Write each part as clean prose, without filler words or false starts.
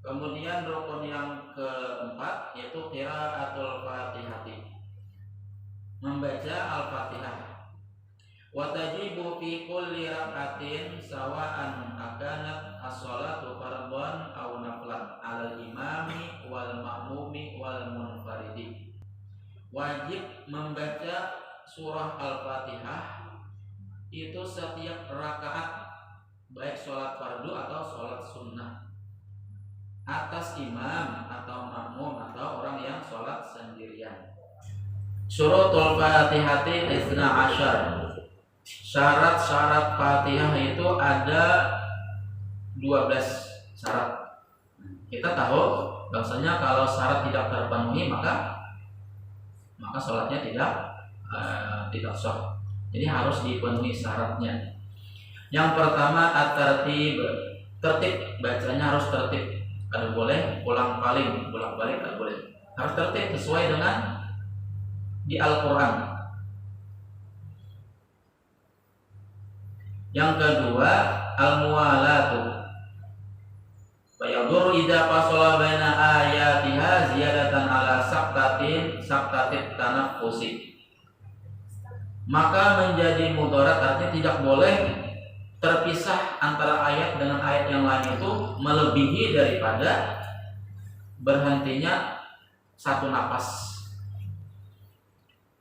Kemudian rukun yang keempat yaitu qiraatul Fatihati, membaca Al-Fatihah. Wa tajibu fi kulli rak'atin sawa'an akanat as-shalatu fardhan aw naflan 'alal imami wal ma'mumi wal munfaridi. Wajib membaca surah Al-Fatihah itu setiap rakaat, baik sholat fardu atau sholat sunnah, atas imam atau makmum atau orang yang sholat sendirian. Syurutul Fatihati isna asyar. Syarat-syarat Fatihah itu ada 12 syarat. Kita tahu bahwasanya kalau syarat tidak terpenuhi maka sholatnya tidak sah. Jadi harus dipenuhi syaratnya. Yang pertama at-tartib, tertib, bacanya harus tertib. Kada boleh bolak-balik, kada boleh. Harus tertib sesuai dengan di Al-Qur'an. Yang kedua al-muwalatu. Wa yadur idza fasala baina ayatiha ziyadatan ala saktatit tanaffusi. Maka menjadi mudarat, artinya tidak boleh terpisah antara ayat dengan ayat yang lain itu melebihi daripada berhentinya satu napas.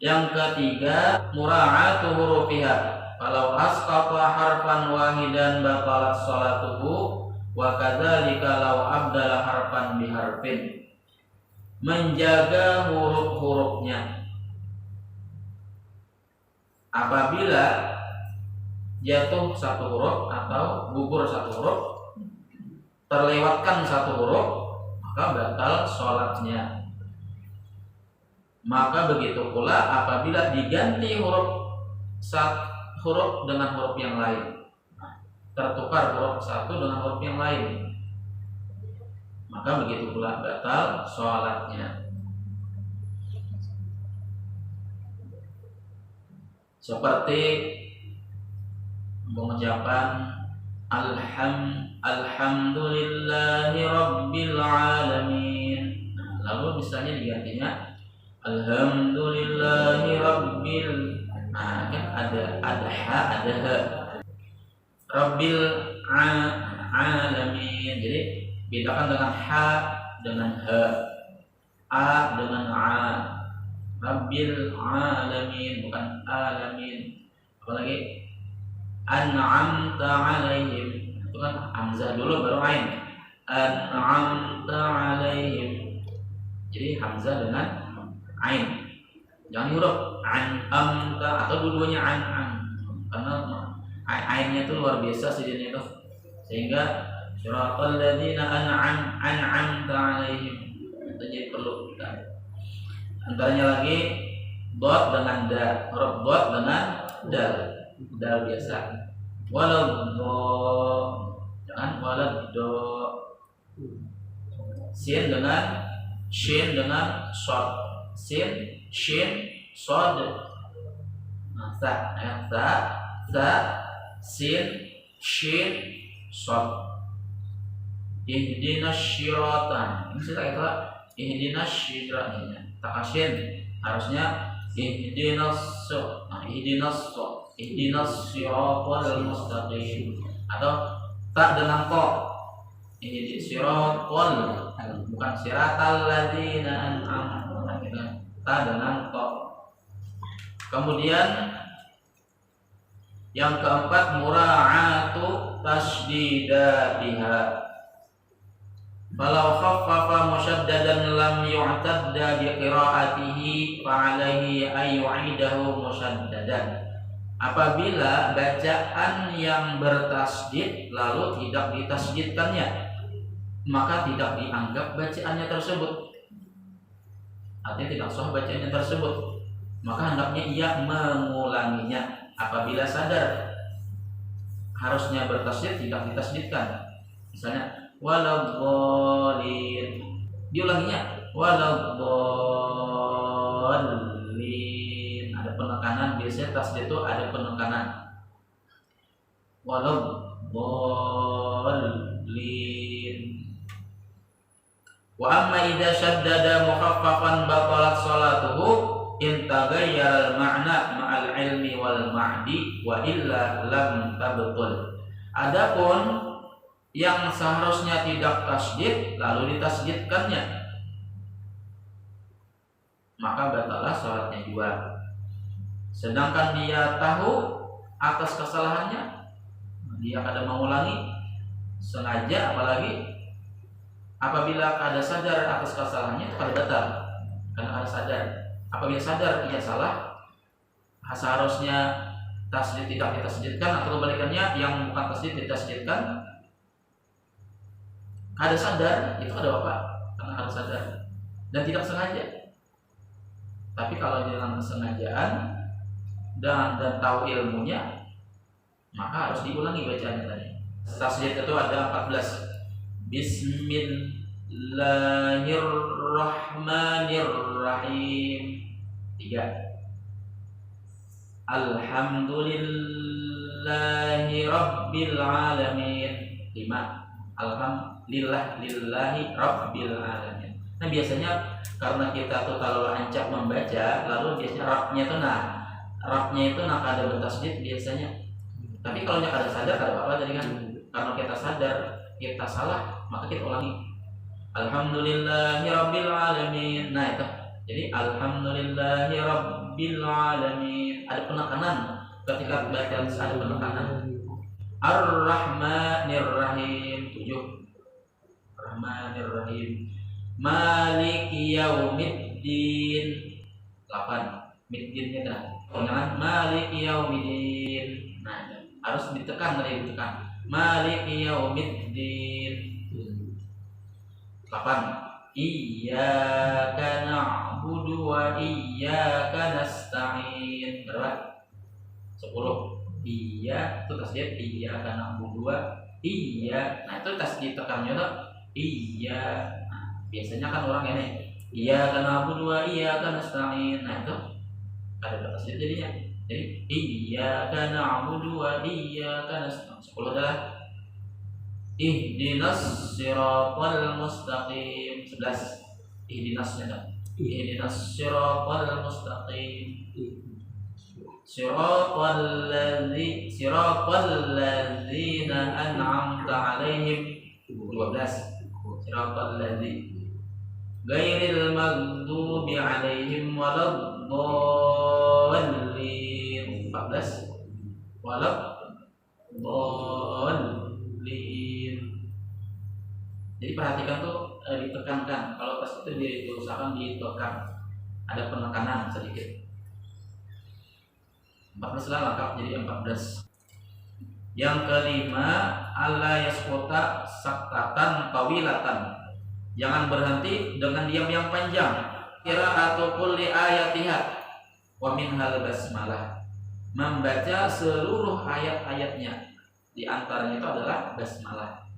Yang ketiga mura'atu hurufiha. Kalau asqata harfan wahidan batalat sholatuhu wa kadzalika law abdala harfan biharfin. Menjaga huruf-hurufnya. Apabila jatuh satu huruf atau gugur satu huruf, terlewatkan satu huruf, maka batal sholatnya. Maka begitu pula apabila diganti huruf dengan huruf yang lain, tertukar huruf satu dengan huruf yang lain, maka begitu pula batal sholatnya. Seperti pengucapan alhamdulillahi rabbil alamin. Lalu misalnya digantinya alhamdulillahi rabbil, kan ada ha, ada ha, rabbil alamin. Jadi bedakan dengan ha dengan ha, a dengan a. Rabbil alamin bukan alamin. Apalagi an'amta alaihim, itu kan hamzah dulu baru ain. An'amta alaihim, jadi hamzah dengan ain, jangan huruf an'amta atau dua-duanya an, karena ainnya itu luar biasa sejadinya itu, sehingga syiratal ladzina an'amta alaihim itu jadi perlu kita. Antaranya lagi dot dengan da, huruf dot dengan dal biasa. Walau do, jangan walau do. Sin dengan shin dengan shod, sin shin shod. Nah, ta sin shin shod. Ihdinas syiratan. Ini kita kata ihdinas syiratan. Takasin harusnya ihdinas siratal mustaqim, atau tak dengan ko, ihdinas siratal, bukan siratal ladzina an'amta, tak dengan ko. Kemudian yang keempat mura'atu tasydidatiha. Falau khaffafa musyaddadan lam yu'tadda bi qiraatihi fa 'alaihi ay yu'idahu musyaddadan. Apabila bacaan yang bertasydid lalu tidak ditasydidkannya, maka tidak dianggap bacaannya tersebut. Artinya tidak sah bacaannya tersebut. Maka hendaknya ia mengulanginya apabila sadar harusnya bertasydid tidak ditasydidkan. Misalnya waladhdallin, diulanginya waladhdallin, ada penekanan, biasanya tasydid itu ada penekanan. Waladhdallin. Wa amma idza syaddada mukhaffafan batalat salatuhu in taghayyara al-ma'na ma'al ilmi wal ma'di wa illa lam tabtul. Adapun yang seharusnya tidak tasydid lalu ditasydidkannya, maka batalah salatnya juga. Sedangkan dia tahu atas kesalahannya, dia kadang mengulangi sengaja, apalagi apabila kada sadar atas kesalahannya itu kada batal, karena kada sadar. Apabila sadar ia salah, seharusnya tasydid tidak ditasydidkan, atau kebalikannya yang bukan tasydid ditasydidkan, kada sadar itu kada apa, karena kada sadar dan tidak sengaja. Tapi kalau dengan kesengajaan dan tahu ilmunya, maka harus diulangi bacaannya tadi. Tasydid itu ada 14. Bismillahirrahmanirrahim 3. Alhamdulillahi rabbil alamin 5. Lillahi rabbil alamin. Nah biasanya karena kita tuh kalau ancap membaca, lalu biasanya rapnya itu kada bertasydid biasanya. Tapi kalau kada sadar kada apa-apa tadi kan. Karena kita sadar kita salah, maka kita ulangi Alhamdulillahi rabbil alamin. Nah itu. Jadi Alhamdulillahi rabbil alamin. Ada penekanan ketika baca, ada penekanan. Ar-Rahmanir-Rahim 7. Rahmanir-Rahim. Maliki yaumiddin 8. Middinnya kan. Jangan Maliki yaumiddin. Nah, harus ditekan tadi, ditekan. Maliki yaumiddin 8. Iyyaka na'budu wa iyyaka nasta'in. Berapa? 10. Iya itu tasydid, iyyaka na'budu wa iya. Nah itu tasydid tekannya tuh iya. Nah, biasanya kan orang ini iyyaka na'budu wa iyyaka nasta'in. Nah itu ada tasydid jadinya. Jadi iyyaka na'budu wa iyyaka nasta'in. 10 adalah ihdinas siratal mustaqim. 11. Ihdinasnya kan. Ihdinas siratal mustaqim. Siratal ladzina an'amta 'alaihim 12. Siratal ladzina ghairil maghdubi 'alaihim waladdallin 14. Waladdallin. Jadi perhatikan tuh ditekankan. Kalau pas itu diusahakan ditekan, ada penekanan sedikit. 14 lah lengkap, jadi 14. Yang kelima, alla yasquta saktatan tawilatan. Jangan berhenti dengan diam yang panjang. Qira'atu kulli ayatiha wa minhal basmalah. Membaca seluruh ayat-ayatnya. Di antaranya itu adalah basmalah.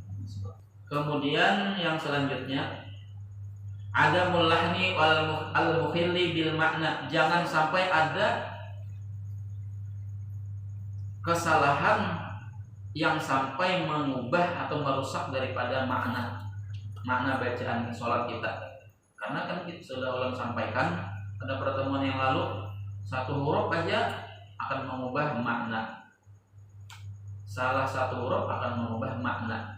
Kemudian yang selanjutnya ada mulahni al-mukhilli bil makna. Jangan sampai ada kesalahan yang sampai mengubah atau merusak daripada makna bacaan sholat kita. Karena kan kita sudah ulang sampaikan pada pertemuan yang lalu, satu huruf aja akan mengubah makna. Salah satu huruf akan mengubah makna.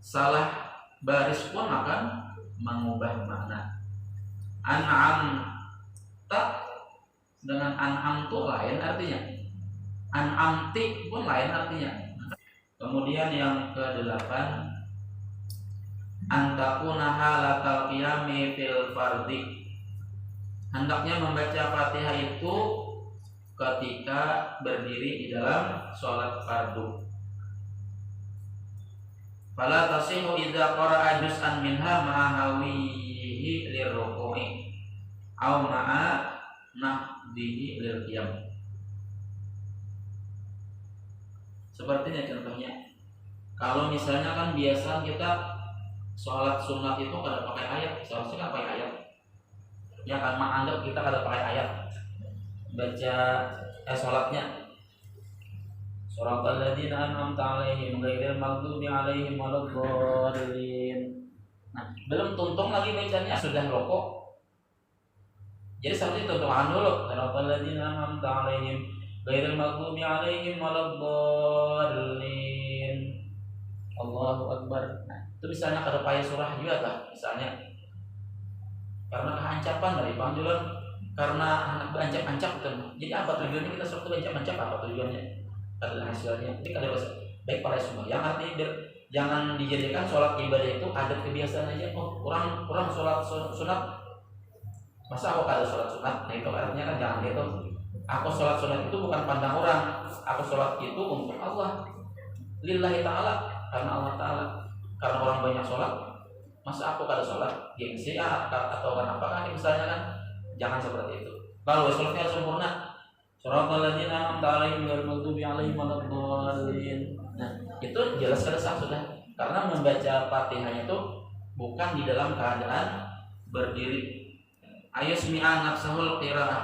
Salah baris pun akan mengubah makna. An'am tak dengan an'am itu lain artinya. An'amti pun lain artinya. Kemudian yang ke-8, antakuna halatal qiyami fil fardhi. Hendaknya membaca Fatihah itu ketika berdiri di dalam sholat fardu. Fala tasihu idza qara'a juz'an minha ma'a hawihi lirruku'i aw ma'a nahdihi lil qiyam. Sepertinya contohnya, kalau misalnya kan biasa kita sholat sunat itu kada pakai ayat, seharusnya kan pakai ayat. Ya kan menganggap kita kada pakai ayat baca sholatnya. Shiratal ladzina an'amta 'alaihim ghairil maghdubi 'alaihim waladdallin. Nah, belum tuntung lagi bacanya sudah rokok. Jadi seharusnya tuntungan dulu. Siratal ladzina an'amta 'alaihim ghairil maghdubi 'alaihim waladdallin. Allahu Akbar. Nah, itu misalnya kada payah surah juga kah? Misalnya karena kehancapan dari panggilan, karena anak berancap-ancap kan. Jadi apa tujuannya kita suruh berancap-ancap, apa tujuannya? Adalah hasilnya. Ini kada baik para semua. Yang artinya jangan dijadikan sholat ibadah itu adat kebiasaan aja. Oh, orang sholat sunat, masa aku kada sholat sunat? Nah itu artinya kan jangan gitu. Aku sholat sunat itu bukan pandang orang. Aku sholat itu untuk Allah, lillahi ta'ala, karena Allah ta'ala. Karena orang banyak sholat, masa aku kada sholat? Gengsi atau kan apakah misalnya kan? Jangan seperti itu. Kalau sholatnya harus sempurna. Siratal ladzina an'amta 'alaihim ghairil maghdubi alaihim waladdallin. Nah, itu jelas kada sah sudah. Karena membaca Fatihah itu bukan di dalam keadaan berdiri. Ayusmi'a nafsahul qira'ah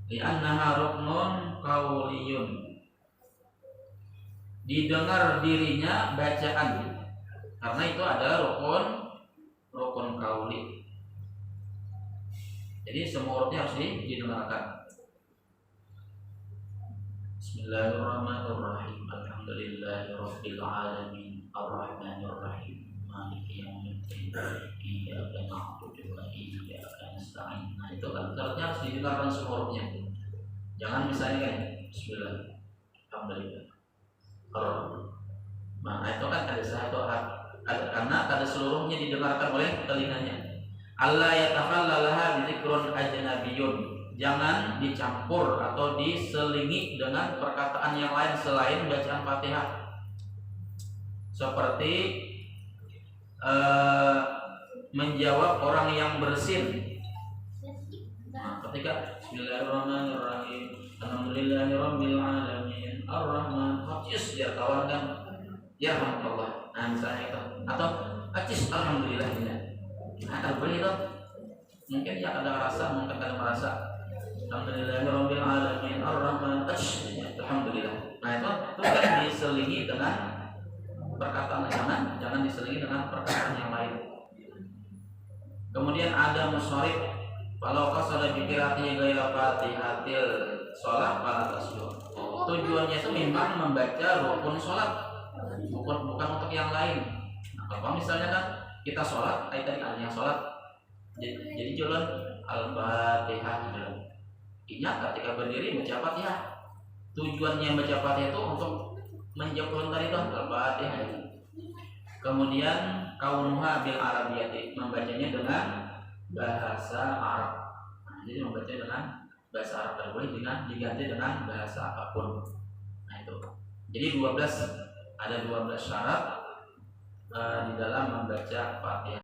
li'annaha ruknun qauliyun. Didengar dirinya bacaan, karena itu adalah rukun qauli. Jadi semua hurufnya harus didengarkan. Bismillahirrahmanirrahim. Alhamdulillahirabbil alamin. Arrahmanir rahim. Maliki yaumiddin. Iyyaka na'budu wa iyyaka nasta'in. Nah, itu kan syaratnya harus didengarkan semua hurufnya. Jangan misalnya kan bismillah. Alhamdulillah. Nah, itu kan ada satu karena ada seluruhnya didengarkan oleh telinganya. Allah yatakhallalaha bidzikrun ajnabiyyun. Jangan dicampur atau diselingi dengan perkataan yang lain selain bacaan Fatihah. Seperti menjawab orang yang bersin. Nah, ketika Bismillahirrahmanirrahim, Alhamdulillahirabbil alamin, Ar-Rahman, Hafiz dia kawankan, ya Allah. Nah, misalnya itu. Atau Hafiz alhamdulillah. Nah, kalau begitu mungkin ya ada rasa, mungkin ada merasa. Alhamdulillahirabbil alamin, Ar-Rahman, alhamdulillah. Nah, itu kan diselingi dengan perkataan, jangan diselingi dengan perkataan yang lain. Kemudian ada musharif, kalau qasada bi qiraatihi ghaira fatihatil shalah fala tasbih. Tujuannya itu memang membaca rukun salat, bukan untuk yang lain. Nah, kalau misalnya kan kita salat, tadi artinya salat. Jadi jalan Al-Fatihah jalan. Ingat ketika berdiri baca Fatihah. Tujuannya baca Fatihah itu untuk menjawab tadi itu Al-Fatihah. Kemudian kaunuha bil arabiyyati, membacanya dengan bahasa Arab. Nah, jadi membaca dengan bahasa Arab tidak boleh diganti dengan bahasa apapun. Nah itu. Jadi ada 12 syarat di dalam membaca Fatihah.